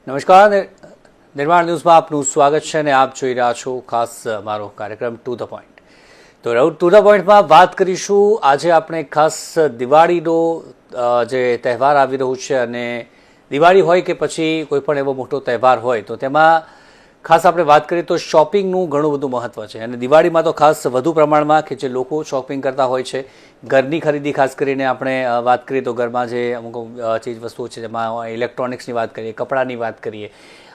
નમસ્કાર નિર્માણ ન્યૂઝમાં આપનું સ્વાગત છે અને આપ જોઈ રહ્યા છો ખાસ મારો કાર્યક્રમ ટુ ધ પોઈન્ટ. તો ટુ ધ પોઈન્ટમાં વાત કરીશું. આજે આપણે ખાસ દિવાળીનો જે તહેવાર આવી રહ્યો છે અને દિવાળી હોય કે પછી કોઈ પણ એવો મોટો તહેવાર હોય તો તેમાં ખાસ આપણે વાત કરીએ તો શોપિંગનું ઘણું બધું મહત્ત્વ છે અને દિવાળીમાં તો ખાસ વધુ પ્રમાણમાં કે જે લોકો શોપિંગ કરતા હોય છે. ઘરની ખરીદી ખાસ કરીને આપણે વાત કરીએ તો ઘરમાં જે અમુક ચીજ વસ્તુઓ છે જેમાં ઇલેક્ટ્રોનિક્સની વાત કરીએ, કપડાની વાત કરીએ,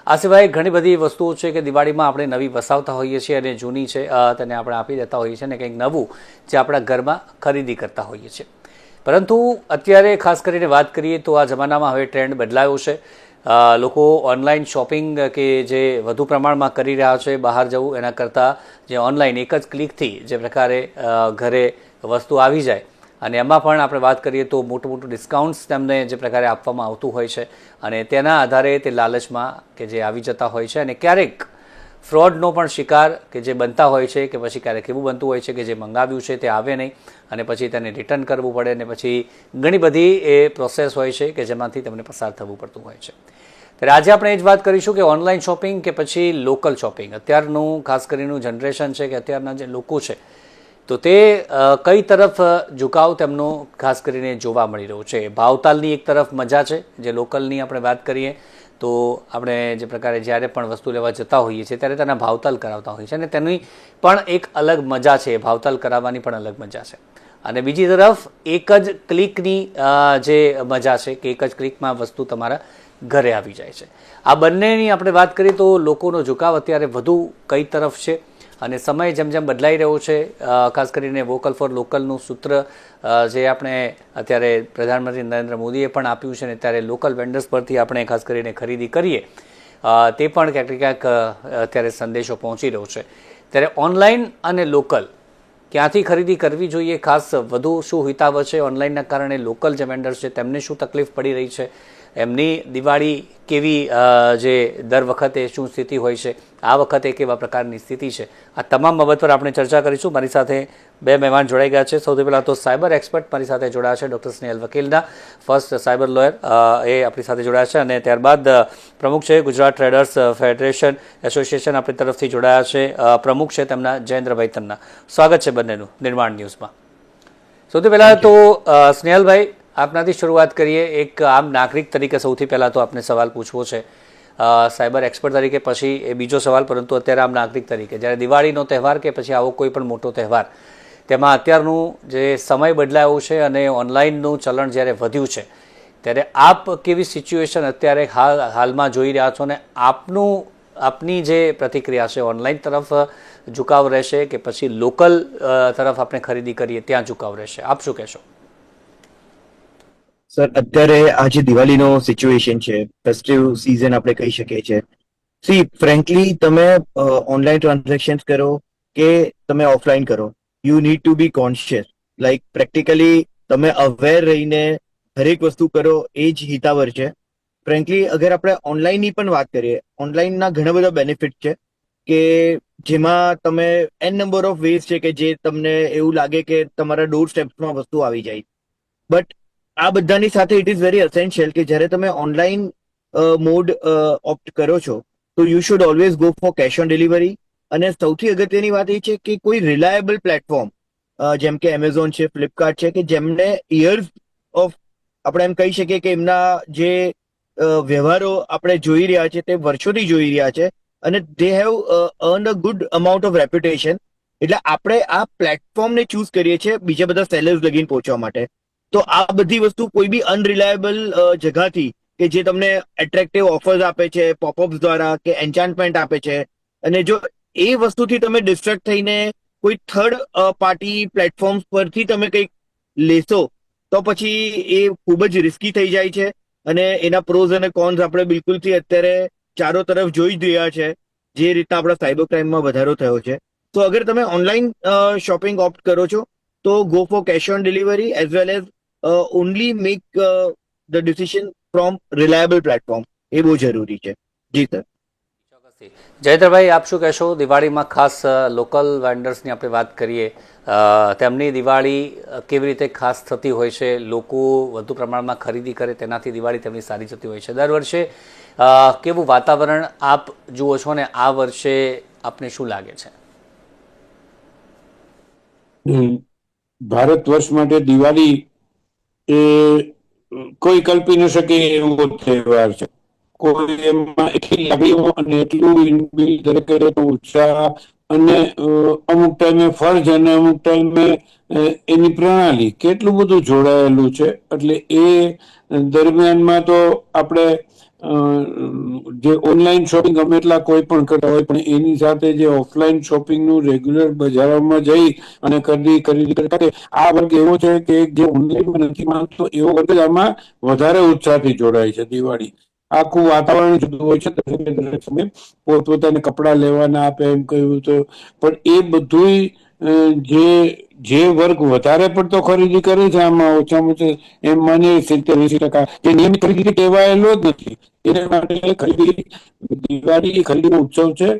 આ સિવાય ઘણી બધી વસ્તુઓ છે કે દિવાળીમાં આપણે નવી વસાવતા હોઈએ છીએ અને જૂની છે તેને આપણે આપી દેતા હોઈએ છીએ અને કંઈક નવું જે આપણા ઘરમાં ખરીદી કરતા હોઈએ છીએ. પરંતુ અત્યારે ખાસ કરીને વાત કરીએ તો આ જમાનામાં હવે ટ્રેન્ડ બદલાયો છે. લોકો ઓનલાઈન શોપિંગ કે જે વધુ પ્રમાણમાં કરી રહ્યા છે, બહાર જવું એના કરતાં જે ઓનલાઈન એક જ ક્લિકથી જે પ્રકારે ઘરે વસ્તુ આવી જાય અને એમાં પણ આપણે વાત કરીએ તો મોટું મોટું ડિસ્કાઉન્ટ્સ તેમને જે પ્રકારે આપવામાં આવતું હોય છે અને તેના આધારે તે લાલચમાં કે જે આવી જતા હોય છે અને ક્યારેક ફ્રોડનો પણ શિકાર કે જે બનતા હોય છે કે પછી ક્યારેક એવું બનતું હોય છે કે જે મંગાવ્યું છે તે આવે નહીં અને પછી તેને રિટર્ન કરવું પડે અને પછી ઘણી બધી એ પ્રોસેસ હોય છે કે જેમાંથી તમને પસાર થવું પડતું હોય છે. ત્યારે આજે આપણે એ જ વાત કરીશું કે ઓનલાઈન શોપિંગ કે પછી લોકલ શોપિંગ, અત્યારનું ખાસ કરીને જનરેશન છે કે અત્યારના જે લોકો છે તો તે કઈ તરફ ઝુકાવ તેમનો ખાસ કરીને જોવા મળી રહ્યો છે. ભાવતાલની એક તરફ મજા છે, જે લોકલની આપણે વાત કરીએ તો આપણે જે પ્રકારે જ્યારે પણ વસ્તુ લેવા જતા હોઈએ છીએ ત્યારે તેના ભાવતાલ કરાવતા હોઈએ છીએ અને તેની પણ એક અલગ મજા છે, ભાવતાલ કરાવવાની પણ અલગ મજા છે. અને બીજી તરફ એક જ ક્લિકની જે મજા છે કે એક જ ક્લિકમાં વસ્તુ તમારા ઘરે આવી જાય છે. આ બંનેની આપણે વાત કરીએ તો લોકોનો ઝુકાવ અત્યારે વધુ કઈ તરફ છે અને સમય જેમ જેમ બદલાઈ રહ્યો છે, ખાસ કરીને વોકલ ફોર લોકલનું સૂત્ર જે આપણે અત્યારે પ્રધાનમંત્રી નરેન્દ્ર મોદીએ પણ આપ્યું છે ને ત્યારે લોકલ વેન્ડર્સ પરથી આપણે ખાસ કરીને ખરીદી કરીએ તે પણ ક્યાંક ક્યાંક અત્યારે સંદેશો પહોંચી રહ્યો છે. ત્યારે ઓનલાઈન અને લોકલ ક્યાંથી ખરીદી કરવી જોઈએ, ખાસ વધુ શું હિતાવ છે ઓનલાઈનના કારણે લોકલ જે વેન્ડર્સ છે તેમને શું તકલીફ પડી રહી છે, એમની દિવાળી કેવી જે દર વખતે શું સ્થિતિ હોય છે, આ વખતે કેવા પ્રકારની સ્થિતિ છે, આ તમામ બાબત પર આપણે ચર્ચા કરીશું. મારી સાથે બે મહેમાન જોડાઈ ગયા છે. સૌથી પહેલાં તો સાયબર એક્સપર્ટ મારી સાથે જોડાયા છે ડૉક્ટર સ્નેહલ વકીલના, ફર્સ્ટ સાયબર લોયર, એ આપણી સાથે જોડાયા છે અને ત્યારબાદ પ્રમુખ છે ગુજરાત ટ્રેડર્સ ફેડરેશન એસોસિએશન આપણી તરફથી જોડાયા છે, પ્રમુખ છે તેમના જયેન્દ્રભાઈ તન્ના. સ્વાગત છે બંનેનું નિર્માણ ન્યૂઝમાં. સૌથી પહેલાં તો સ્નેહલભાઈ આપનાથી શરૂઆત કરીએ. એક આમ નાગરિક તરીકે સૌથી પહેલાં તો આપને સવાલ પૂછવો છે, સાયબર એક્સપર્ટ તરીકે પછી એ બીજો સવાલ, પરંતુ અત્યારે આમ નાગરિક તરીકે જ્યારે દિવાળીનો તહેવાર કે પછી આવો કોઈ પણ મોટો તહેવાર તેમાં અત્યારનું જે સમય બદલાયો છે અને ઓનલાઈનનું ચલણ જ્યારે વધ્યું છે ત્યારે આપ કેવી સિચ્યુએશન અત્યારે હાલમાં જોઈ રહ્યા છો અને આપની જે પ્રતિક્રિયા છે, ઓનલાઈન તરફ ઝુકાવ રહેશે કે પછી લોકલ તરફ આપણે ખરીદી કરીએ ત્યાં ઝુકાવ રહેશે, આપ શું કહેશો? સર, અત્યારે આ જે દિવાળીનો સિચ્યુએશન છે, ફેસ્ટિવ સીઝન આપણે કહી શકીએ છીએ. ફ્રેન્કલી તમે ઓનલાઈન ટ્રાન્ઝેક્શન કરો કે તમે ઓફલાઈન કરો, you need to be conscious. Like practically તમે અવેર રહીને દરેક વસ્તુ કરો એ જ હિતાવર છે. ફ્રેન્કલી અગર આપણે ઓનલાઈનની પણ વાત કરીએ, ઓનલાઈનના ઘણા બધા બેનિફિટ છે કે જેમાં તમે એન નંબર ઓફ વેઝ છે કે જે તમને એવું લાગે કે તમારા ડોર સ્ટેપ્સમાં વસ્તુ આવી જાય. બટ આ બધાની સાથે ઇટ ઇઝ વેરી એસેન્શિયલ કે જ્યારે તમે ઓનલાઈન મોડ ઓપ્ટ કરો છો તો you should always go for cash on delivery. અને સૌથી અગત્યની વાત એ છે કે કોઈ રિલાયેબલ પ્લેટફોર્મ જેમ કે એમેઝોન છે, ફ્લિપકાર્ટ છે, કે જેમને યર્સ ઓફ આપણે એમ કહી શકીએ કે એમના જે વ્યવહારો આપણે જોઈ રહ્યા છે તે વર્ષોથી જોઈ રહ્યા છે અને they have earn a good amount of reputation. એટલે આપણે આ પ્લેટફોર્મને ચૂઝ કરીએ છીએ બીજા બધા સેલર્સ લગીને પહોંચવા માટે. તો આ બધી વસ્તુ કોઈ બી અનરિલાયેબલ જગાથી કે જે તમને એટ્રેક્ટિવ ઓફર્સ આપે છે પોપઅપ્સ દ્વારા કે એન્ચાન્ટમેન્ટ આપે છે, અને જો એ વસ્તુથી તમે ડિસ્ટ્રેક્ટ થઈને કોઈ થર્ડ પાર્ટી પ્લેટફોર્મ્સ પરથી તમે કંઈક લેશો તો પછી એ ખૂબ જ રિસ્કી થઈ જાય છે અને એના પ્રોઝ અને કોન્સ આપણે બિલકુલથી અત્યારે ચારો તરફ જોઈ જ રહ્યા છે જે રીતના આપણા સાયબર ક્રાઇમમાં વધારો થયો છે. તો અગર તમે ઓનલાઈન શોપિંગ ઓપ્ટ કરો છો તો go for cash on delivery as well as only make the decision from reliable platform. એ બહુ જરૂરી છે. જી સર. જયેન્દ્રભાઈ, આપ શું કહેશો? દિવાળીમાં ખાસ લોકલ વેન્ડર્સની આપણે વાત કરીએ, તેમની દિવાળી કેવી રીતે ખાસ થતી હોય છે, લોકો વધુ પ્રમાણમાં ખરીદી કરે તેનાથી દિવાળી તેમની સારી જતી હોય છે. દર વર્ષે કેવું વાતાવરણ આપ જુઓ છો ને આ વર્ષે આપને શું લાગે છે? ભારત વર્ષ માટે દિવાળી એ કોઈ કલ્પી ન શકે એવો તહેવાર છે. કોઈ એમાં એટલી લાગણીઓ અને એટલું ઉત્સાહ અને અમુક ટાઈમે ફરજ અને અમુક ટાઈમે એની પ્રણાલી કેટલું બધું જોડાયેલું છે. એટલે એ દરમિયાનમાં તો આપણે જે ઓનલાઈન શોપિંગ ગમે એટલા કોઈ પણ કરતા હોય, પણ એની સાથે જે ઓફલાઈન શોપિંગનું રેગ્યુલર બજારોમાં જઈ અને ખરીદી કરતા આ વર્ગ એવો છે કે જે ઓનલાઈનમાં નથી માંગતો એવો વર્ગ આમાં વધારે ઉત્સાહથી જોડાય છે. દિવાળી આખું વાતાવરણ જુદું હોય છે. દરેક સમય પોતપોતાને કપડા લેવાના આપે એમ કહ્યું તો, પણ એ બધું જે વર્ગ વધારે પડતો ખરીદી કરે છે આમાં ઓછામાં ઓછા એમ માનીએ 70-80% જે નિયમિત ખરીદી ટેવાયેલો જ નથી. એના માટે દિવાળી ખરીદીનો ઉત્સવ છે.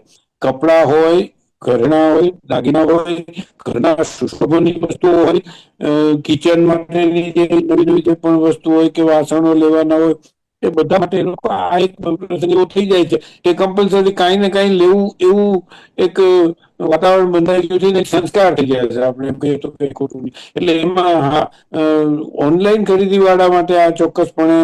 કપડા હોય, ઘરેણા હોય, દાગીના હોય, ઘરના સુશોભનની વસ્તુઓ હોય, કિચન માટેની જે નવી નવી જે પણ વસ્તુ હોય કે વાસણો લેવાના હોય, એ બધા માટે એ લોકો આ એક એવું થઈ જાય છે કે કમ્પલસરી કાંઈ ને કાંઈ લેવું એવું એક વાતાવરણ બંધાઈ ગયું છે ને સંસ્કાર થઈ ગયા છે. આપણે એમ કહીએ તો કઈ ખોટું નહીં. એટલે એમાં હા, ઓનલાઈન ખરીદી વાળા માટે આ ચોક્કસપણે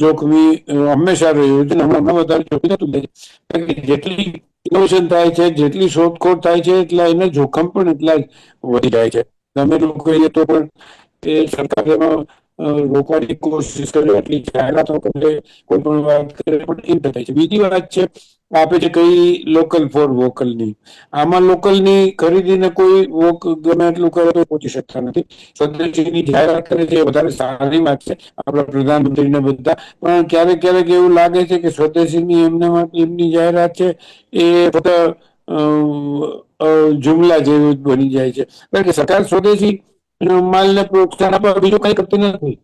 જોખમી હંમેશા રહ્યું છે. હમણાં વધારે જોખમી થતું જાય છે. કારણ કે જેટલી ઇનોવેશન થાય છે, જેટલી શોધખોળ થાય છે, એટલા એના જોખમ પણ એટલા જ વધી જાય છે. તમે લોકો કહીએ તો પણ એ સરકાર એમાં રોકવાની કોશિશ કરે, એટલી જાહેરાતો કરે, કોઈ પણ વાત કરે, પણ એમ થાય છે. બીજી વાત છે આપે જે કઈ લોકલ ફોર વોકલની, આમાં લોકલની ખરીદીને કોઈ ગમે એટલું કરે તો પહોંચી શકતા નથી. સ્વદેશીની જાહેરાત કરે છે એ વધારે સારી વાત છે, આપણા પ્રધાનમંત્રીને બધા. પણ ક્યારેક ક્યારેક એવું લાગે છે કે સ્વદેશીની એમની જાહેરાત છે એ બધા જુમલા જેવું જ બની જાય છે. કારણ કે સરકાર સ્વદેશી માલને પ્રોત્સાહન આપવા બીજું કઈ કરતી નથી.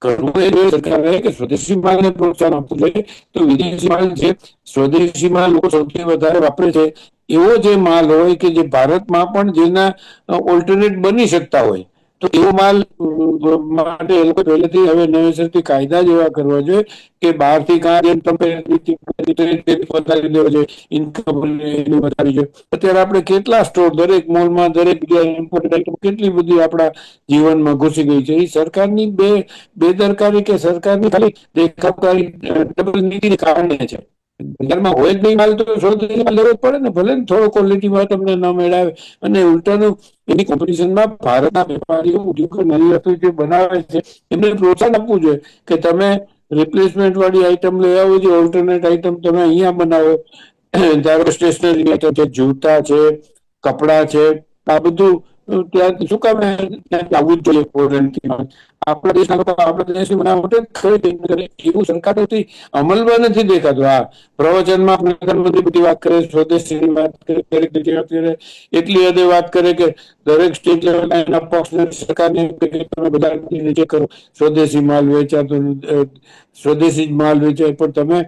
કરવું એ જોઈએ સરકારે કે સ્વદેશી માલને પ્રોત્સાહન આપવું જોઈએ. તો વિદેશી માલ જે સ્વદેશી માલ લોકો સૌથી વધારે વાપરે છે એવો જે માલ હોય કે જે ભારતમાં પણ જેના ઓલ્ટરનેટ બની શકતા હોય, તો એવો માલ માટે એ લોકો પહેલેથી હવે નવેસરથી કાયદા જ એવા કરવા જોઈએ કે બહારથી કાં તમે વધારી દેવો જોઈએ, ઇન્કમ વધારી જોઈએ. અત્યારે આપણે કેટલા સ્ટોર દરેક મોલમાં દરેક કેટલી બધી આપણા જીવનમાં ઘૂસી ગઈ છે. એ સરકારની બેદરકારી કે સરકારની ખાલી દેખાવકારી ડબલ નીતિને કારણે છે. બજારમાં હોય જ નહીં માલ તો શોધમાં લેવો જ પડે ને, ભલે ને થોડો ક્વોલિટીમાં તમને ન મેળવે. અને ઉલટાનું એની કોમ્પિટિશનમાં ભારતના વેપારીઓ ઉદ્યોગો નવી વસ્તુ જે બનાવે છે એમને પ્રોત્સાહન આપવું જોઈએ કે તમે રિપ્લેસમેન્ટ વાળી આઈટમ લઈ આવો છો, ઓલ્ટરનેટ આઈટમ તમે અહીંયા બનાવો. ધારો સ્ટેશનરી આઈટમ છે, જૂતા છે, કપડા છે, આ બધું ત્યાં શું કામ આવવું જ જોઈએ ફોરેનથી. આપણા દેશના લોકો આપણા દેશની બનાવટ એવું સરકારોથી અમલમાં નથી દેખાતું. હા, પ્રવચનમાં પ્રધાનમંત્રી બધી વાત કરે, સ્વદેશીની વાત કરે, એટલી હદે વાત કરે કે દરેક સ્ટેટ લેવલના એના પક્ષને સરકારને તમે બધા નીચે કરો, સ્વદેશી માલ વેચાતો, સ્વદેશી માલ વેચાય. પણ તમે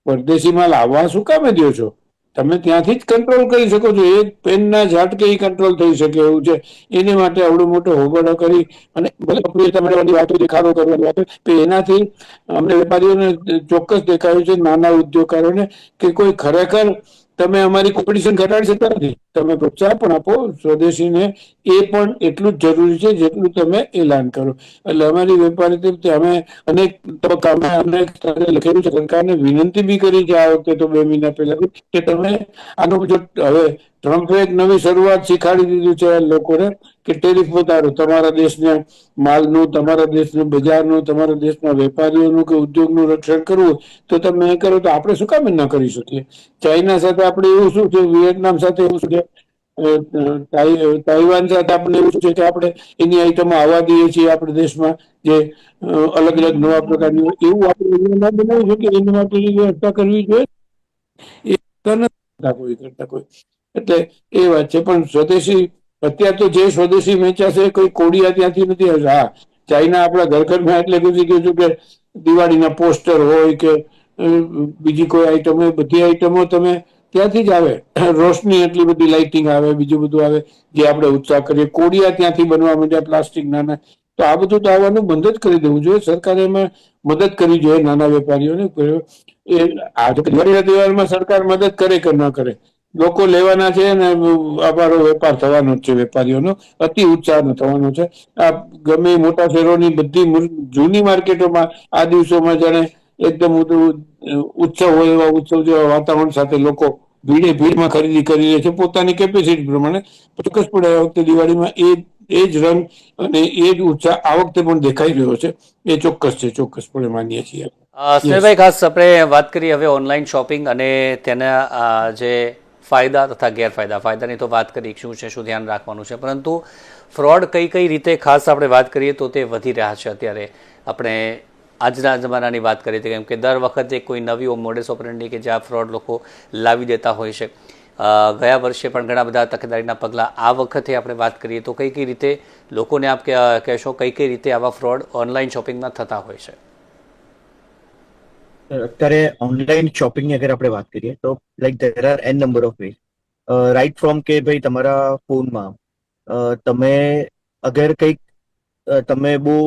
પરદેશી માલ આવવા શું કામે દો છો? તમે ત્યાંથી જ કંટ્રોલ કરી શકો છો. એક પેનના ઝાટકે કંટ્રોલ થઈ શકે એવું છે. એને માટે આવડો મોટો હોબાળો કરી અને વાતો દેખાડો કરવાની વાતો, એનાથી અમને વેપારીઓને ચોક્કસ દેખાયું છે, નાના ઉદ્યોગકારોને, કે કોઈ ખરેખર તમે અમારી કોમ્પિટિશન ઘટાડી શકતા નથી. તમે પ્રોત્સાહન પણ આપો સ્વદેશીને, એ પણ એટલું જ જરૂરી છે જેટલું તમે એલાન કરો. એટલે અમારી વેપારી અમે અનેક તબક્કામાં અનેક લખેલું છે, સરકારને વિનંતી બી કરી છે આ વખતે તો 2 મહિના પહેલા કે તમે આનો જો હવે ટ્રમ્પે એક નવી શરૂઆત શીખાડી દીધું છે લોકોને કે ટેરિફ વધારો, તમારા દેશના માલનું, તમારા દેશના બજારનું, તમારા દેશના વેપારીઓનું કે ઉદ્યોગનું રક્ષણ કરવું તો તમે એ કરો. તો આપણે શું કામ ન કરી શકીએ? ચાઇના સાથે આપણે એવું શું છે, વિયેટનામ સાથે એવું શું છે, તાઇવાન સાથે આપણે એવું છે કે આપણે એની આઈટમો આવવા દઈએ છીએ આપણે દેશમાં, જે અલગ અલગ નવા પ્રકારની, એવું આપણે બનાવ્યું છે કે એની માટે વ્યવસ્થા કરવી જોઈએ. એ કરતા કોઈ એટલે એ વાત છે. પણ સ્વદેશી અત્યારે તો જે સ્વદેશી વેચાશે કોઈ કોડિયા ત્યાંથી નથી આવશે. હા, ચાઇના આપણા ઘરમાં એટલે ઘૂસી ગયું છું કે દિવાળીના પોસ્ટર હોય કે બીજી કોઈ આઈટમ હોય, બધી આઈટમો તમે ત્યાંથી જ આવે. રોશની એટલી બધી લાઇટિંગ આવે, બીજું બધું આવે જે આપણે ઉત્સાહ કરીએ. કોડિયા ત્યાંથી બનવા માંડ્યા, પ્લાસ્ટિક નાના. તો આ બધું તો આવવાનું બંધ જ કરી દેવું જોઈએ. સરકારે એમાં મદદ કરવી જોઈએ નાના વેપારીઓને. એ આ દિવાળીના તહેવારમાં સરકાર મદદ કરે કે ન કરે, લોકો લેવાના છે ને અમારો વેપાર થવાનો જ છે. વેપારીઓનો અતિ ઉત્સાહ થવાનો છે. આ ગમે એ મોટા શહેરોની બધી જૂની માર્કેટોમાં આ દિવસોમાં જાણે એકદમ ઉત્સવ હોય એવા ઉત્સવ જેવા વાતાવરણ સાથે લોકો ભીડમાં ખરીદી કરી રહી છે પોતાની કેપેસિટી પ્રમાણે. ચોક્કસપણે આ વખતે દિવાળીમાં એ જ રંગ અને એ જ ઉત્સાહ આ વખતે પણ દેખાઈ રહ્યો છે. એ ચોક્કસ છે, ચોક્કસપણે માનીએ છીએ. યસ. સ્નેહભાઈ, ખાસ આપણે વાત કરીએ હવે ઓનલાઈન શોપિંગ અને તેના જે ફાયદા તથા ગેરફાયદા. ફાયદાની તો વાત કરી, શું છે, શું ધ્યાન રાખવાનું છે, પરંતુ ફ્રોડ કઈ રીતે ખાસ આપણે વાત કરીએ તો તે વધી રહ્યા છે અત્યારે. આપણે આજના જમાનાની વાત કરીએ તો, કેમ કે દર વખતે કોઈ નવી મોડેસ ઓપરેન્ડી કે જ્યાં ફ્રોડ લોકો લાવી દેતા હોય છે. ગયા વર્ષે પણ ઘણા બધા તકેદારીના પગલાં. આ વખતે આપણે વાત કરીએ તો કઈ રીતે લોકોને આપ કહેશો કઈ રીતે આવા ફ્રોડ ઓનલાઈન શોપિંગમાં થતા હોય છે? અત્યારે ઓનલાઈન શોપિંગની અગર આપણે વાત કરીએ તો like there are an number of ways. Right from કે ભાઈ તમારા ફોનમાં તમે અગર કંઈક તમે બહુ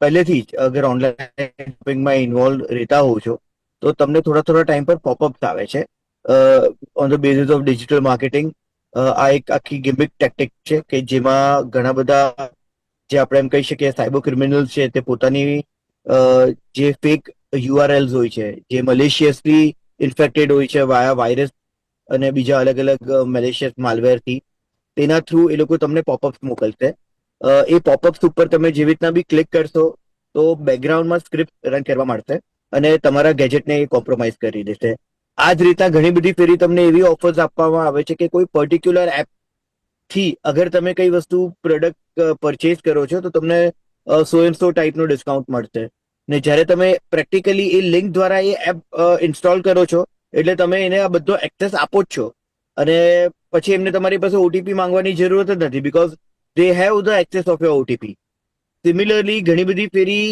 પહેલેથી જ અગર ઓનલાઈન શોપિંગમાં ઇન્વોલ્વ રહેતા હોવ છો તો તમને થોડા ટાઈમ પર પોપઅપ્સ આવે છે on the basis of digital marketing. આ એક આખી ગિમિક ટેક્ટિક છે કે જેમાં ઘણા બધા જે આપણે એમ કહી શકીએ સાયબર ક્રિમિનલ્સ છે તે પોતાની જે ફેક યુઆરએલ્સ હોય છે, જે મલેશિયસલી ઇન્ફેક્ટેડ હોય છે વાયા વાયરસ અને બીજા અલગ અલગ મેલેશિયસ માલવેરથી, તેના થ્રુ એ લોકો તમને પોપઅપ્સ મોકલશે. એ પોપઅપ્સ ઉપર તમે જેવી રીતના બી ક્લિક કરશો તો બેકગ્રાઉન્ડમાં સ્ક્રિપ્ટ રન કરવા માંડશે અને તમારા ગેજેટને કોમ્પ્રોમાઇઝ કરી દેશે. આ જ રીતના ઘણી બધી ફેરી તમને એવી ઓફર્સ આપવામાં આવે છે કે કોઈ પર્ટિક્યુલર એપ થી અગર તમે કઈ વસ્તુ પ્રોડક્ટ પરચેઝ કરો છો તો તમને 100 ટાઈપનો ડિસ્કાઉન્ટ મળશે. ને જ્યારે તમે પ્રેક્ટિકલી એ લિંક દ્વારા એ એપ ઇન્સ્ટોલ કરો છો એટલે તમે એને આ બધો એક્સેસ આપો જ છો અને પછી એમને તમારી પાસે ઓટીપી માંગવાની જરૂરત જ નથી, because they have the access of your OTP. Similarly ઘણી બધી ફેરી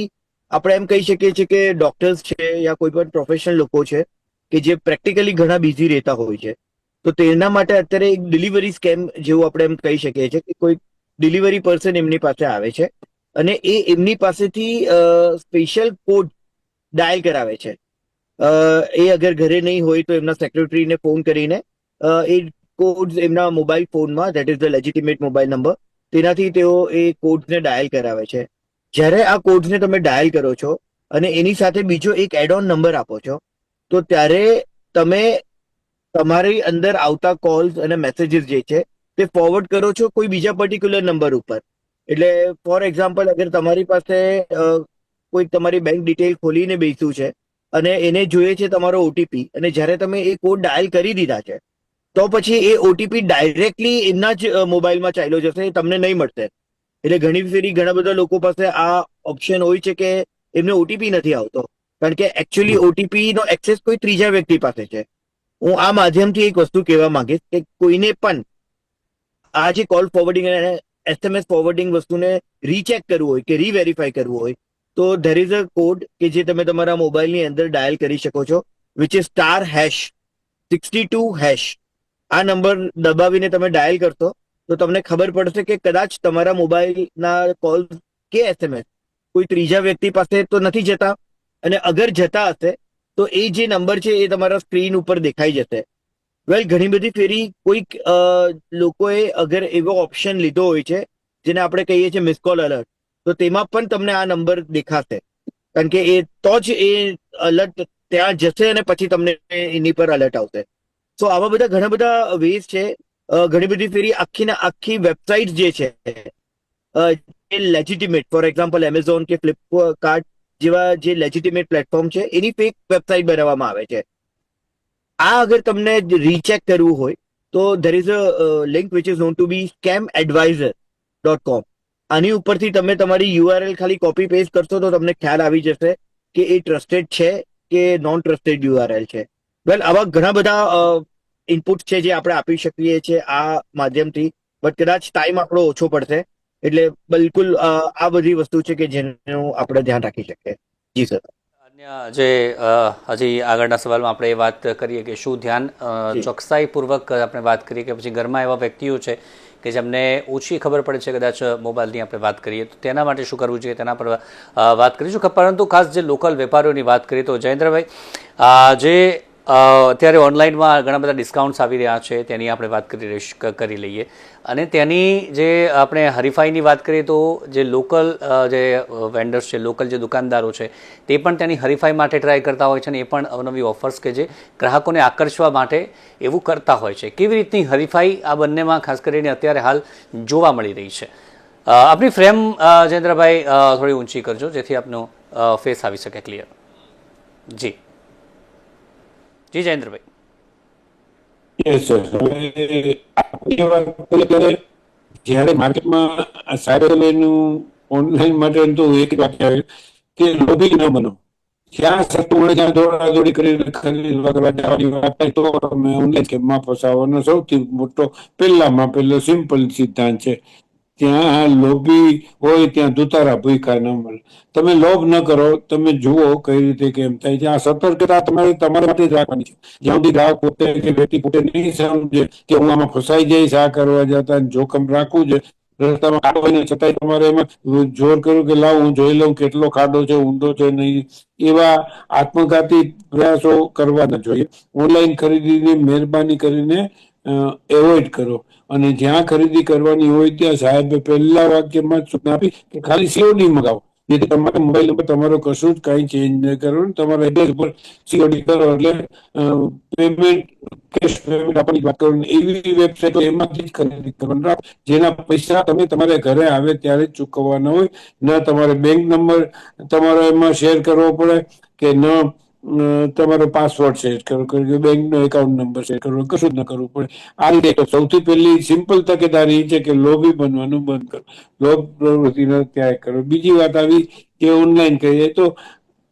આપણે એમ કહી શકીએ છીએ કે ડોક્ટર્સ છે યા કોઈ પણ પ્રોફેશનલ લોકો છે કે જે પ્રેક્ટિકલી ઘણા બિઝી રહેતા હોય છે, તો તેના માટે અત્યારે એક ડિલિવરી સ્કેમ જેવું આપણે એમ કહી શકીએ છીએ કે કોઈ ડિલિવરી પર્સન એમની પાસે આવે છે અને એ એમની પાસેથી સ્પેશિયલ કોડ ડાયલ કરાવે છે. એ અગર ઘરે નહીં હોય તો એમના સેક્રેટરીને ફોન કરીને એ કોડ્સ એમના મોબાઈલ ફોનમાં, that is the legitimate mobile number, તેનાથી તેઓ એ કોડ્સને ડાયલ કરાવે છે. જ્યારે આ કોડ્સને તમે ડાયલ કરો છો અને એની સાથે બીજો એક એડ ઓન નંબર આપો છો તો ત્યારે તમે તમારી અંદર આવતા કોલ્સ અને મેસેજીસ જે છે તે ફોરવર્ડ કરો છો કોઈ બીજા પર્ટિક્યુલર નંબર ઉપર. એટલે ફોર એક્ઝામ્પલ, અગર તમારી પાસે કોઈ તમારી બેંક ડિટેલ ખોલીને બેસ્યું છે અને એને જોઈએ છે તમારો ઓટીપી, અને જ્યારે તમે એ કોડ ડાયલ કરી દીધા છે તો પછી એ ઓટીપી ડાયરેક્ટલી એમના જ મોબાઈલમાં ચાલ્યો જશે, તમને નહીં મળશે. એટલે ઘણી ફેરી ઘણા બધા લોકો પાસે આ ઓપ્શન હોય છે કે એમને ઓટીપી નથી આવતો, કારણ કે એકચ્યુઅલી ઓટીપી નો એક્સેસ કોઈ ત્રીજા વ્યક્તિ પાસે છે. હું આ માધ્યમથી એક વસ્તુ કહેવા માંગીશ કે કોઈને પણ આ જે કોલ ફોરવર્ડિંગ અને એસએમએસ ફોરવર્ડિંગ વસ્તુને રીચેક કરવું હોય કે રીવેરીફાઈ કરવું હોય તો ધેર ઇઝ અ કોડ કે જે તમે તમારા મોબાઈલની અંદર ડાયલ કરી શકો છો, વિચ ઇઝ *62#. આ નંબર દબાવીને તમે ડાયલ કરશો તો તમને ખબર પડશે કે કદાચ તમારા મોબાઈલના કોલ કે એસએમએસ કોઈ ત્રીજા વ્યક્તિ પાસે તો નથી જતા, અને અગર જતા હશે તો એ જે નંબર છે એ તમારા સ્ક્રીન ઉપર દેખાઈ જશે. વેલ, ઘણી બધી ફેરી કોઈક લોકોએ અગર એવો ઓપ્શન લીધો હોય છે જેને આપણે કહીએ છીએ મિસ કોલ અલર્ટ, તો તેમાં પણ તમને આ નંબર દેખાશે, કારણ કે એ તો જ એ અલર્ટ ત્યાં જશે અને પછી તમને એની પર અલર્ટ આવશે. સો આવા બધા ઘણા બધા વેઝ છે. ઘણી બધી ફેરી આખી ને આખી વેબસાઇટ જે છે એ લેજિટિમેટ, ફોર એક્ઝામ્પલ એમેઝોન કે ફ્લિપકાર્ટ જેવા જે લેજિટિમેટ પ્લેટફોર્મ છે એની ફેક વેબસાઇટ બનાવવામાં આવે છે. આ અગર તમને રીચેક કરવું હોય તો there is a link which is known to be scamadvisor.com. આની ઉપરથી તમે તમારી યુઆરએલ ખાલી કોપી પેસ્ટ કરશો તો તમને ખ્યાલ આવી જશે કે એ ટ્રસ્ટેડ છે કે નોન ટ્રસ્ટેડ યુઆરએલ છે. વેલ, આવા ઘણા બધા ઇનપુટ છે જે આપણે આપી શકીએ છીએ આ માધ્યમથી, બટ કદાચ ટાઈમ આપણો ઓછો પડશે, એટલે બિલકુલ આ બધી વસ્તુ છે કે જેનું આપણે ધ્યાન રાખી શકીએ. જી સર. જે હજી આગળના સવાલમાં આપણે એ વાત કરીએ કે શું ધ્યાન ચોકસાઈપૂર્વક આપણે વાત કરીએ કે પછી ઘરમાં એવા વ્યક્તિઓ છે કે જેમને ઓછી ખબર પડે છે કદાચ મોબાઈલની આપણે વાત કરીએ તો તેના માટે શું કરવું જોઈએ તેના પર વાત કરીશું પરંતુ ખાસ જે લોકલ વેપારીઓની વાત કરીએ તો જયેન્દ્રભાઈ જે અત્યારે ઓનલાઈનમાં ઘણા બધા ડિસ્કાઉન્ટ્સ આવી રહ્યા છે તેની આપણે વાત કરી લઈએ અને તેની જે આપણે હરીફાઈની વાત કરીએ તો જે લોકલ જે વેન્ડર્સ છે લોકલ જે દુકાનદારો છે તે પણ તેની હરીફાઈ માટે ટ્રાય કરતા હોય છે અને એ પણ અવનવી ઓફર્સ કે જે ગ્રાહકોને આકર્ષવા માટે એવું કરતા હોય છે. કેવી રીતની હરીફાઈ આ બંનેમાં ખાસ કરીને અત્યારે હાલ જોવા મળી રહી છે? આપણી ફ્રેમ જયેન્દ્રભાઈ થોડી ઊંચી કરજો જેથી આપનો ફેસ આવી શકે ક્લિયર. જી જી જયેન્દ્રભાઈ. Yes sir. હવે આપણે વાત કરીએ ત્યારે જ્યારે માર્કેટમાં સાયબરનું ઓનલાઈન માટે તો એક વાત આવે કે લોભી ન બનો. જ્યાં સસ્તું મળે ત્યાં દોડાદોડી કરીને ખરીદવા કરવા જવાની વાત થાય તો તમે ઓનલાઈન સ્કેમમાં ફસાવાનો સૌથી મોટો પહેલો સિમ્પલ સિદ્ધાંત છે. ત્યાં લોભી હોય ત્યાં દુતારા ભૂખા ન મળે. તમે લોભ ન કરો, તમે જુઓ કઈ રીતે કેમ થાય છે. આ સતર્કતા તમારા માટે જ રાખવાની છે. જ્યાં સુધી ગ્રાહક પોતે કે વ્યક્તિ પોતે નહીં સમજે કે હું આમાં ફસાઈ જઈશ, આ કરવા જતા જોખમ રાખવું છે, રસ્તામાં ખાડો હોય ને છતાંય તમારે એમાં જોર કર્યું કે લાવ હું જોઈ લઉં કેટલો ખાડો છે, ઊંડો છે નહીં, એવા આત્મઘાતી પ્રયાસો કરવા ન જોઈએ. ઓનલાઈન ખરીદીની મહેરબાની કરીને એવોઇડ કરો અને જ્યાં ખરીદી કરવાની હોય ત્યાં સાહેબે પહેલા વાક્યમાં સૂચના આપી કે ખાલી સીઓડી મંગાવો, જેથી તમારે મોબાઈલ નંબર તમારો કશું જ કાંઈ ચેન્જ ન કરો, તમારા એડ્રેસ ઉપર સીઓડી કરો એટલે પેમેન્ટ કેશ પેમેન્ટ આપવાની વાત કરો. એવી વેબસાઇટો એમાંથી જ ખરીદી કરવાનું રાખો જેના પૈસા તમે તમારે ઘરે આવે ત્યારે જ ચૂકવવાના હોય. ન તમારે બેંક નંબર તમારો એમાં શેર કરવો પડે કે ન તમારો પાસવર્ડ શેર કરો કે બેંકનો એકાઉન્ટ નંબર શેર કરવો, કશું જ ન કરવું પડે. આ રીતે સૌથી પહેલી સિમ્પલ તકેદારી છે કે લોભી બનવાનું બંધ કરો, લોભ પ્રવૃત્તિ ત્યાગ કરો. બીજી વાત આવી કે ઓનલાઈન કહીએ તો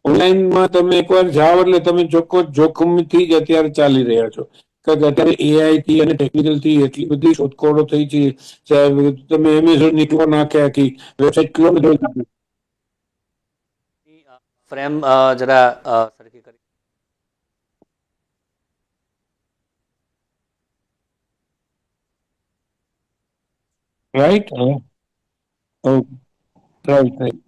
ઓનલાઈનમાં તમે એકવાર જાઓ એટલે તમે ચોક્કસ જોખમથી જ અત્યારે ચાલી રહ્યા છો. કારણ કે અત્યારે એઆઈ થી અને ટેકનિકલ થી એટલી બધી શોધખોળો થઈ છે. તમે એમેઝોન ની ક્લો નાખે આખી વેબસાઇટ ક્લો ફ્રેમ જરા સરખી કરી. રાઈટ.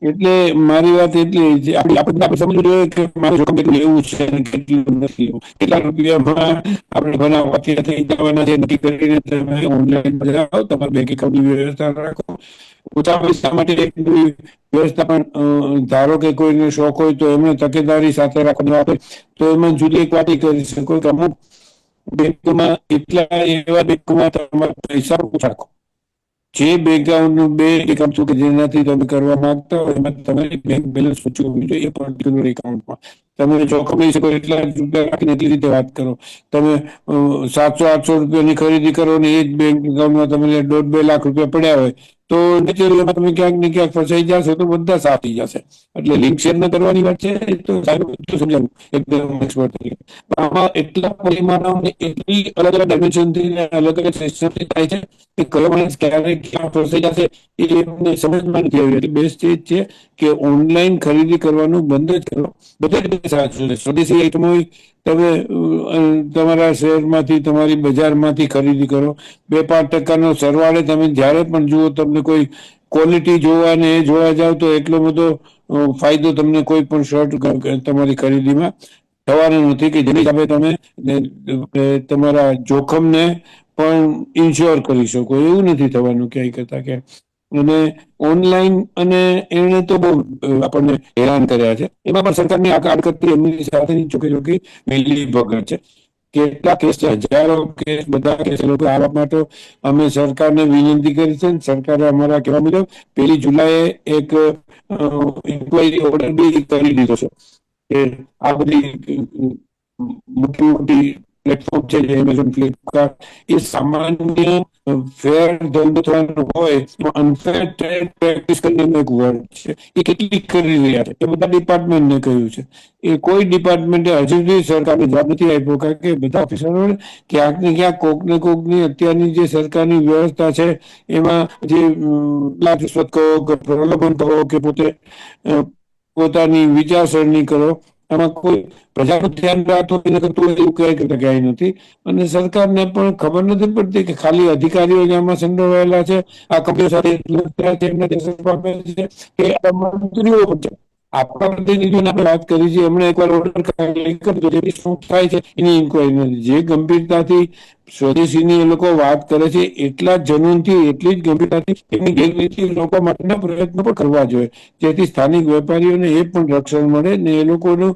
એટલે મારી વાત એટલી આપણે સમજવું જોઈએ કે મારું જોખમ કેટલું લેવું છે અને કેટલું નથી લેવું. કેટલા રૂપિયામાં આપણે બનાવવા થઈ જવાના છે નક્કી કરીને તમે ઓનલાઈન જાઓ, તમારા બેંક એકાઉન્ટની વ્યવસ્થા રાખો. ઓછા પૈસા માટે એક વ્યવસ્થા પણ ધારો કે કોઈને શોખ હોય તો એમને તકેદારી સાથે રાખવાનું આપે તો એમાં જુદી એક વાત કરી શકો કે અમુક બેંકોમાં એવા બેંકોમાં તમારા પૈસા ઓછા રાખો. જે બેંક એકાઉન્ટ કે જેનાથી તમે કરવા માંગતા હોય એમાં તમારી બેંક બેલેન્સ ઓછું હોવું જોઈએ. એ પર્ટિક્યુલર એકાઉન્ટમાં તમે જોખમ લઈ શકો એટલા રૂપિયા રાખીને એટલી રીતે વાત કરો. તમે 700-800 રૂપિયાની ખરીદી કરો ને એ જ બેંક એકાઉન્ટમાં તમે 1.5-2 લાખ રૂપિયા પડ્યા હોય તો નેચરલી તમે ક્યાંક ને ક્યાંક ફસાઈ જશો તો બધા સાફ થઈ જશે. એટલે લિંક શેર ન કરવાની વાત છે તો સારું બધું સમજાવું એકદમ એક્સપર્ટ તરીકે. આમાં એટલા પરિમાણો એટલી અલગ અલગ ડાયમેન્શનથી અલગ અલગ સિસ્ટમથી થાય છે કે કયો માણસ ક્યારે ક્યાં ફસાઈ જશે એ એમને સમજમાં નથી આવી. એટલે બેસ્ટ એ જ છે કે ઓનલાઈન ખરીદી કરવાનું બંધ જ કરો. બધા રીતે સાચું છે. સ્વદેશી આઈટમો તમે તમારા શહેરમાંથી તમારી બજારમાંથી ખરીદી કરો. 2-5% સરવાળે તમે જ્યારે પણ જુઓ તમને કોઈ ક્વોલિટી જોવા ને એ જોવા જાવ તો એટલો બધો ફાયદો તમને કોઈ પણ શર્ટ તમારી ખરીદીમાં થવાનો નથી કે જેની હિસાબે તમે તમારા જોખમને પણ ઇન્શ્યોર કરી શકો. એવું નથી થવાનું ક્યાંય કરતા ક્યાંય. અને ઓનલાઈન અને એને તો બહુ આપણને હેરાન કર્યા છે. એમાં પણ સરકારની આડકતરી એમની સાથેની ચોકી મિલી ભગત છે. કેટલા કેસ છે, હજારો કેસ, બધા કેસ લોકો આ માટે અમે સરકારને વિનંતી કરી છે. સરકારે અમારા કહેવા મુજબ 1 જુલાઈએ એક ઇન્ક્વાયરી ઓર્ડર બી કરી દીધો છે કે આ બધી મોટી મોટી પ્લેટફોર્મ છે એમેઝોન, ફ્લિપકાર્ટ એ સામાન્ય ફેર ધંધો થવાનો હોય અનફેર ટ્રેડ પ્રેક્ટિસ કરીને એક વર્ડ છે એ કેટલી કરી રહ્યા છે એ બધા ડિપાર્ટમેન્ટને કહ્યું છે. એ કોઈ ડિપાર્ટમેન્ટે હજુ સુધી સરકારને જવાબ નથી આપ્યો કારણ કે બધા ઓફિસરો ક્યાંક ને ક્યાંક કોક ને કોકની અત્યારની જે સરકારની વ્યવસ્થા છે એમાં જે લાભ કહો કે પ્રલોભન કહો કે પોતે પોતાની વિચારસરણી કરો આમાં કોઈ પ્રજાનું ધ્યાન રાખતો નકર એવું કઈ ક્યાંય નથી. અને સરકારને પણ ખબર નથી પડતી કે ખાલી અધિકારીઓ જ આમાં સંડોવાયેલા છે, આ કંપનીઓ સાથે એમને દેશો પામે છે કે આ મંત્રીઓ પણ છે. આપણા પ્રતિનિધિઓને આપણે વાત કરી છે, એમણે એકવાર ઓર્ડર કર્યો છે, શું થાય છે એની ઇન્કવાયરી નથી. જે ગંભીરતાથી સ્વદેશીની એ લોકો વાત કરે છે, એટલા જનૂનથી, એટલી જ ગંભીરતાથી એની ગેરરીતિ લોકો માટેના પ્રયત્નો પણ કરવા જોઈએ, જેથી સ્થાનિક વેપારીઓને એ પણ રક્ષણ મળે ને એ લોકોનું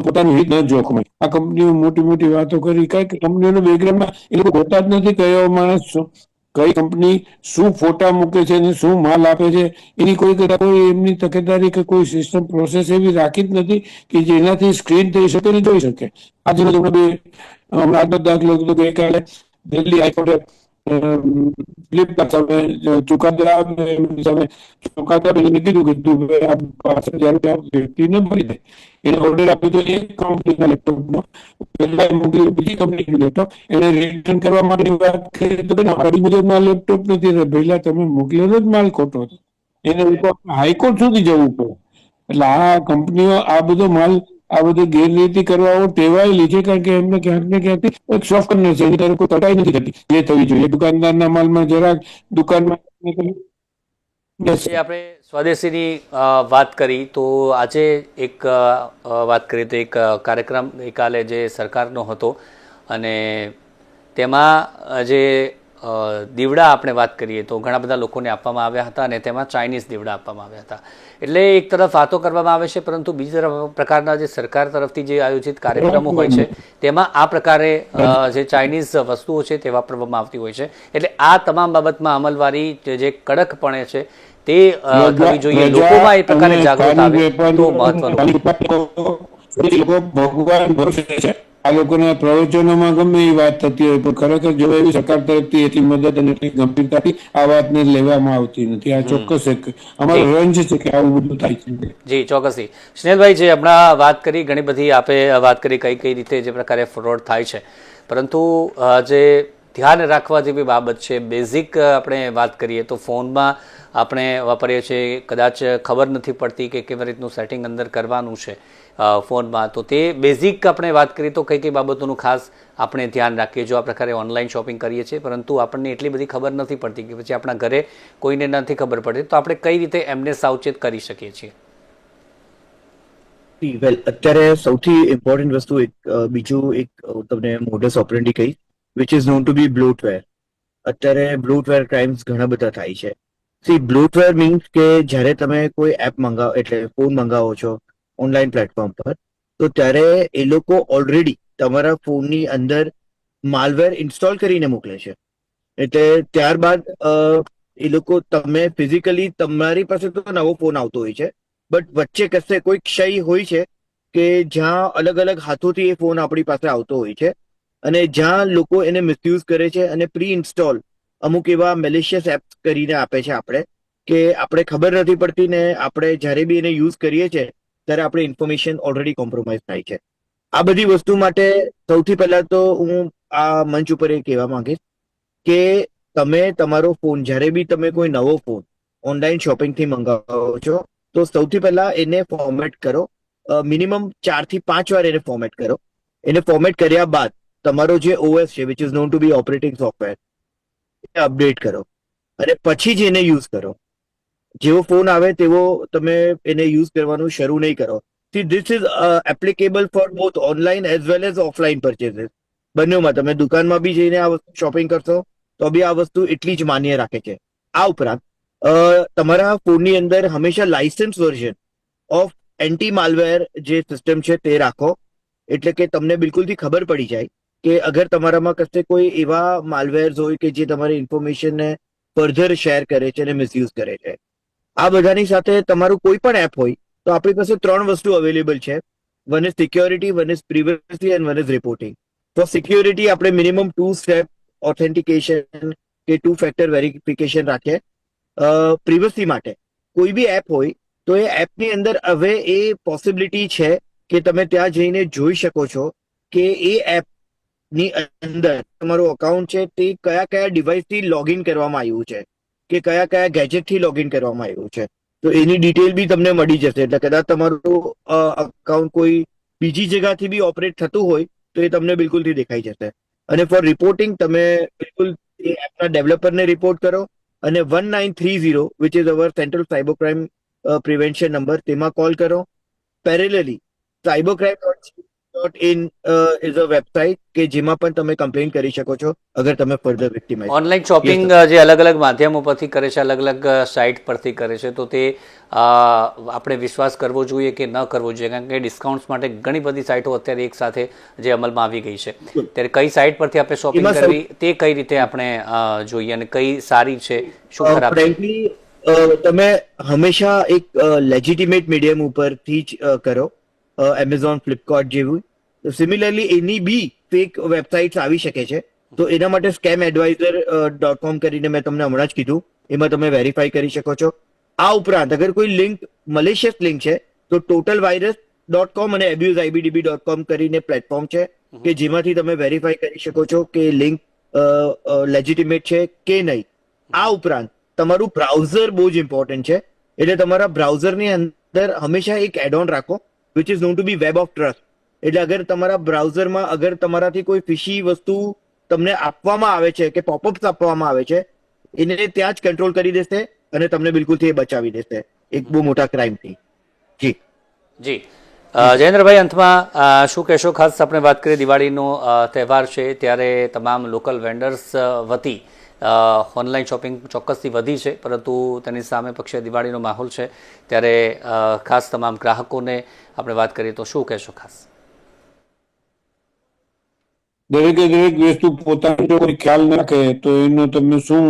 પોતાનું હિત ન જોખમાય. આ કંપનીઓ મોટી મોટી વાતો કરી, કારણ કે કંપનીઓના બેકગ્રાઉન્ડમાં એ લોકો હોતા જ નથી કયો માણસ કઈ કંપની શું ફોટા મૂકે છે અને શું માલ આપે છે, એની કોઈ એમની તકેદારી કે કોઈ સિસ્ટમ પ્રોસેસ એવી રાખી જ નથી કે જેનાથી સ્ક્રીન થઈ શકે ને જોઈ શકે. આજે હમણાં દાખલો ગઈકાલે દિલ્હી હાઈકોર્ટે ફ્લિપકાર્ટ સામે ચુકાદા કીધું કે તું વ્યક્તિને મળી જાય. એને ઓર્ડર આપ્યો તો એક કંપનીના લેપટોપનો, પહેલા મોકલ્યું બીજી કંપનીનું લેપટોપ, એને રિટર્ન કરવા માટેની વાત કરી તો મારી મુજબના લેપટોપ નથી, પહેલા તમે મોકલેલો જ માલ ખોટો હતો. એને હાઈકોર્ટ સુધી જવું પડે. એટલે આ કંપનીઓ આ બધો માલ, આ બધી ગેરરીતિ કરવા ટેવાયેલી છે, કારણ કે એમને ક્યાંક ને ક્યાંકથી એક સોફ્ટવેર છે, એની તરફ કોઈ કટાઈ નથી થતી જે થવી જોઈએ. દુકાનદારના માલમાં જરાક દુકાનમાં જે આપણે સ્વદેશીની વાત કરી, તો આજે એક વાત કરીએ તો એક કાર્યક્રમ ગઈકાલે જે સરકારનો હતો અને તેમાં જે દીવડા આપણે વાત કરીએ તો ઘણા બધા લોકોને આપવામાં આવ્યા હતા અને તેમાં ચાઇનીઝ દીવડા આપવામાં આવ્યા હતા. એટલે એક તરફ વાતો કરવામાં આવે છે, પરંતુ બીજી તરફ પ્રકારના જે સરકાર તરફથી જે આયોજિત કાર્યક્રમો હોય છે તેમાં આ પ્રકારે જે ચાઇનીઝ વસ્તુઓ છે તે વાપરવામાં આવતી હોય છે. એટલે આ તમામ બાબતમાં અમલવારી જે કડકપણે છે તે થવી જોઈએ, લોકોમાં એ પ્રકારે જાગૃત આવે તો મહત્વનું. ભગવાન ભરોસે છે. આ લોકોના પ્રવચનોમાં ગમે એ વાત થતી હોય, પણ ખરેખર જો એવી સરકાર તરફથી એટલી મદદ અને એટલી ગંભીરતાથી આ વાતને લેવામાં આવતી નથી. આ ચોક્કસ એક અમારો રંજ છે કે આવું બધું થાય છે. જી ચોક્કસથી. સ્નેહલભાઈ, જે હમણાં વાત કરી, ઘણી બધી આપે વાત કરી કઈ કઈ રીતે જે પ્રકારે ફ્રોડ થાય છે, પરંતુ જે ધ્યાન રાખવા જેવી બાબત છે, બેઝિક આપણે વાત કરીએ તો ફોનમાં આપણે વાપરીએ છીએ, કદાચ ખબર નથી પડતી કે કેવી રીતનું સેટિંગ અંદર કરવાનું છે ફોનમાં, તો તે બેઝિક આપણે વાત કરીએ તો કઈ કઈ બાબતોનું ખાસ આપણે ધ્યાન રાખીએ જો આ પ્રકારે ઓનલાઈન શોપિંગ કરીએ છીએ, પરંતુ આપણને એટલી બધી ખબર નથી પડતી કે પછી આપણા ઘરે કોઈને નથી ખબર પડતી, તો આપણે કઈ રીતે એમને સાવચેત કરી શકીએ છીએ? વેલ, અત્યારે સૌથી ઇમ્પોર્ટન્ટ વસ્તુ બીજું એક તમને મોડસ ઓપરેન્ડી કહી, વિચ ઇઝ નોન ટુ બી બ્લોટવેર. અત્યારે બ્લોટવેર ક્રાઇમ્સ ઘણા બધા થાય છે. સી, બ્લોટવેર મીન્સ કે જ્યારે તમે કોઈ એપ મંગાવો, એટલે ફોન મંગાવો છો ઓનલાઈન પ્લેટફોર્મ પર, તો ત્યારે એ લોકો ઓલરેડી તમારા ફોનની અંદર માલવેર ઇન્સ્ટોલ કરીને મોકલે છે. એટલે ત્યારબાદ એ લોકો તમે ફિઝિકલી તમારી પાસે તો નવો ફોન આવતો હોય છે, બટ વચ્ચે કશે કોઈ ક્ષય હોય છે કે જ્યાં અલગ અલગ હાથોથી એ ફોન આપણી પાસે આવતો હોય છે અને જ્યાં લોકો એને મિસયુઝ કરે છે અને પ્રી ઇન્સ્ટોલ અમુક એવા મેલિશિયસ એપ્સ કરીને આપે છે કે આપણે ખબર નથી પડતી ને આપણે જ્યારે બી એને યુઝ કરીએ છીએ ત્યારે આપણી ઇન્ફોર્મેશન ઓલરેડી કોમ્પ્રોમાઇઝ થાય છે. આ બધી વસ્તુ માટે સૌથી પહેલા તો હું આ મંચ ઉપર એ કહેવા માંગીશ કે તમે તમારો ફોન, જ્યારે બી તમે કોઈ નવો ફોન ઓનલાઈન શોપિંગથી મંગાવો છો, તો સૌથી પહેલા એને ફોર્મેટ કરો. મિનિમમ 4 થી 5 વાર એને ફોર્મેટ કરો. એને ફોર્મેટ કર્યા બાદ તમારો જે OS છે, which is known to be operating software, એ અપડેટ કરો અને પછી જ એને યુઝ કરો. જેવો ફોન આવે તેવો તમે એને યુઝ કરવાનું શરૂ નહીં કરો. See, this is applicable for both online as well as offline purchases. બંનેમાં તમે દુકાનમાં બી જઈને આ વસ્તુ શોપિંગ કરશો તો બી આ વસ્તુ એટલી જ માન્ય રાખે છે. આ ઉપરાંત તમારા ફોનની અંદર હંમેશા licence version of anti malware જે સિસ્ટમ છે તે રાખો, એટલે કે તમને બિલકુલથી ખબર પડી જાય કે અગર તમારામાં કશે કોઈ એવા માલવેર્સ હોય કે જે તમારી ઇન્ફોર્મેશનને ફર્ધર શેર કરે છે અને મિસયુઝ કરે છે. આ બધાની સાથે તમારું કોઈ પણ એપ હોય તો આપણી પાસે 3 વસ્તુ અવેલેબલ છે. One is security, one is privacy and one is reporting. તો સિક્યોરિટી આપણે મિનિમમ 2 સ્ટેપ ઓથેન્ટિકેશન કે 2 ફેક્ટર વેરિફિકેશન રાખીએ. પ્રિવસી માટે કોઈ બી એપ હોય તો એ એપની અંદર હવે એ પોસિબિલિટી છે કે તમે ત્યાં જઈને જોઈ શકો છો કે એ એપની અંદર તમારું અકાઉન્ટ છે તે કયા કયા ડિવાઇસથી લોગિન કરવામાં આવ્યું છે કે કયા કયા ગેજેટથી લોગિન કરવામાં આવ્યું છે. તો એની ડિટેલ બી તમને મળી જશે. એટલે કદાચ તમારું અકાઉન્ટ કોઈ બીજી જગ્યાથી બી ઓપરેટ થતું હોય તો એ તમને બિલકુલથી દેખાઈ જશે. અને ફોર રિપોર્ટિંગ તમે બિલકુલ એ એપના ડેવલપરને રિપોર્ટ કરો અને 1930 which is our central cyber crime prevention number, તેમાં કોલ કરો. Parallelly cybercrime.in is a website કે જેમાં પણ તમે કમ્પ્લેન કરી શકો છો અગર તમે ફર્ધર વિક્ટિમાઇઝ. ઓનલાઈન શોપિંગ જે અલગ અલગ માધ્યમો પરથી કરે છે, અલગ અલગ સાઇટ પરથી કરે છે, તો તે આપણે વિશ્વાસ કરવો જોઈએ કે ન કરવો જોઈએ? કારણ કે ડિસ્કાઉન્ટ્સ માટે ઘણી બધી સાઇટો અત્યારે એક સાથે જે અમલમાં આવી ગઈ છે, ત્યારે કઈ સાઇટ પરથી આપણે શોપિંગ કરવી તે કઈ રીતે આપણે જોઈએ અને કઈ સારી છે, શું ખરાબ છે? ફ્રેન્કલી તમે હંમેશા એક લેજિટિમેટ મીડિયમ ઉપરથી જ કરો, એમેઝોન, ફ્લિપકાર્ટ જેવું. સિમિલરલી એની બી ફેક વેબસાઇટ્સ આવી શકે છે, તો એના માટે scam-advisor.com કરીને મેં તમને હમણાં જ કીધું, એમાં તમે વેરીફાઈ કરી શકો છો. આ ઉપરાંત અગર કોઈ લિંક મલેશિયસ લિંક છે તો totalvirus.com અને abuseibdb.com કરીને પ્લેટફોર્મ છે કે જેમાંથી તમે વેરીફાઈ કરી શકો છો કે લિંક લેજિટિમેટ છે કે નહીં. આ ઉપરાંત તમારું બ્રાઉઝર બહુ જ ઇમ્પોર્ટન્ટ છે, એટલે તમારા બ્રાઉઝરની અંદર હંમેશા એક એડ ઓન રાખો which is known to be web of trust. એટલે અગર તમારા બ્રાઉઝરમાં અગર તમારાથી કોઈ ફિશી વસ્તુ તમને આપવામાં આવે છે કે પોપઅપ્સ આપવામાં આવે છે, એને ત્યાં જ કંટ્રોલ કરી દેશે અને તમને બિલકુલથી એ બચાવી દેશે એક બહુ મોટા ક્રાઇમથી. જી જી જયેન્દ્રભાઈ, અંતમાં શું કહેશો? ખાસ આપણે વાત કરીએ દિવાળીનો તહેવાર છે ત્યારે તમામ લોકલ વેન્ડર્સ વતી ઓનલાઈન શોપિંગ ચોક્કસથી વધી છે, પરંતુ તેની સામે પક્ષે દિવાળીનો માહોલ છે, ત્યારે ખાસ તમામ ગ્રાહકોને આપણે વાત કરીએ તો શું કહેશો ખાસ? દરેકે દરેક વસ્તુ પોતાનો જો કોઈ ખ્યાલ રાખે તો એનો તમે શું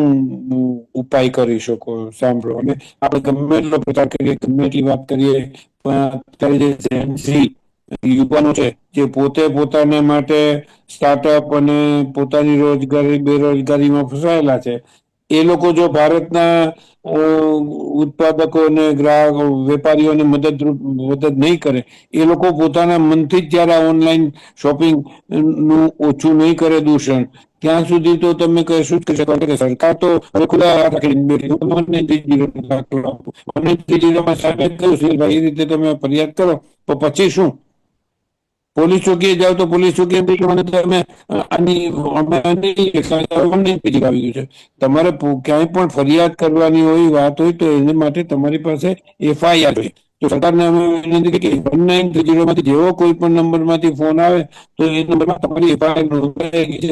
ઉપાય કરી શકો? સાંભળો, અને આપણે ગમે એટલો પ્રચાર કરીએ, ગમે એટલી વાત કરીએ, પણ અત્યારે જે Gen Z યુવાનો છે જે પોતે પોતાને માટે સ્ટાર્ટઅપ અને પોતાની રોજગારી બેરોજગારીમાં ફસાયેલા છે, એ લોકો જો ભારતના ઉત્પાદકો અને ગ્રાહક વેપારીઓને મદદ નહીં કરે, એ લોકો પોતાના મનથી જ જયારે ઓનલાઈન શોપિંગ નું ઓછું નહીં કરે દૂષણ, ત્યાં સુધી તો તમે કશું જ કરી શકો. કે સરકાર તો હવે ખુલ્લા રાખીને બેઠી, એ રીતે તમે ફરિયાદ કરો તો પછી શું? પોલીસ ચોકીએ જાવ તો પોલીસ ચોકી એમ કે મને તમે આવી ગયું છે. તમારે ક્યાંય પણ ફરિયાદ કરવાની હોય, વાત હોય તો એને માટે તમારી પાસે FIR હોય. તો સરકારને અમે વિનંતી કે 1930 માંથી જેવો કોઈ પણ નંબરમાંથી ફોન આવે તો એ નંબરમાં તમારી FIR નોંધાઈ છે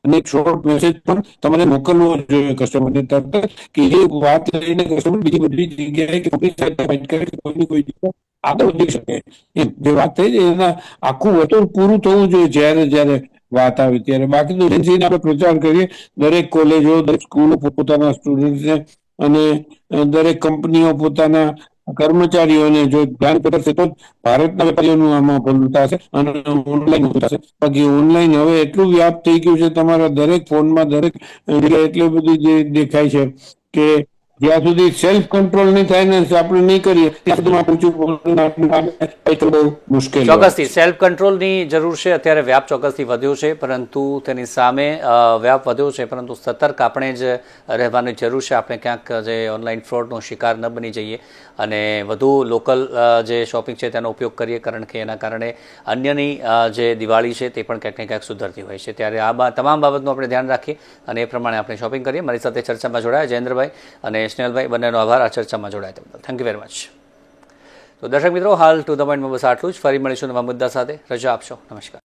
અને એક શોર્ટ મેસેજ પણ તમારે મોકલવો જોઈએ કસ્ટમરને તરત, કે એ વાત લઈને કસ્ટમર બીજી બધી જગ્યાએ કે કોઈની કોઈ આગળ વધી શકે. એમ જે વાત થઈ છે એના આખું વતન પૂરું થવું જોઈએ જ્યારે વાત આવે ત્યારે. બાકી તો આપણે પ્રચાર કરીએ, દરેક કોલેજો, દરેક સ્કૂલો પોતાના સ્ટુડન્ટને અને દરેક કંપનીઓ પોતાના કર્મચારીઓને જો ધ્યાન કરશે તો ભારતના વેપારીઓનું આમાં ભલું થશે અને ઓનલાઈન થશે. બાકી ઓનલાઈન હવે એટલું વ્યાપ થઈ ગયું છે, તમારા દરેક ફોનમાં દરેક એટલી બધી જે દેખાય છે કે જ્યાં સુધી સેલ્ફ કંટ્રોલ નહીં થાય ને, આપણે નહીં કરીએ ત્યાં સુધી બહુ મુશ્કેલ. ચોક્કસથી સેલ્ફ કંટ્રોલની જરૂર છે. અત્યારે વ્યાપ ચોક્કસથી વધ્યો છે, પરંતુ તેની સામે વ્યાપ વધ્યો છે, પરંતુ સતર્ક આપણે જ રહેવાની જરૂર છે. આપણે ક્યાંક જે ઓનલાઈન ફ્રોડનો શિકાર ન બની જઈએ અને વધુ લોકલ જે શોપિંગ છે તેનો ઉપયોગ કરીએ, કારણ કે એના કારણે અન્યની જે દિવાળી છે તે પણ ક્યાંક ને ક્યાંક સુધરતી હોય છે. ત્યારે આ તમામ બાબતનું આપણે ધ્યાન રાખીએ અને એ પ્રમાણે આપણે શોપિંગ કરીએ. મારી સાથે ચર્ચામાં જોડાયા જયેન્દ્રભાઈ અને સ્નેહલભાઈ, બંનેનો આભાર આ ચર્ચામાં જોડાયા તે બદલ. Thank you very much. તો દર્શક મિત્રો, હાલ ટુ ધ પોઈન્ટમાં બસ આટલું જ. ફરી મળીશું નવા મુદ્દા સાથે. રજા આપશો. નમસ્કાર.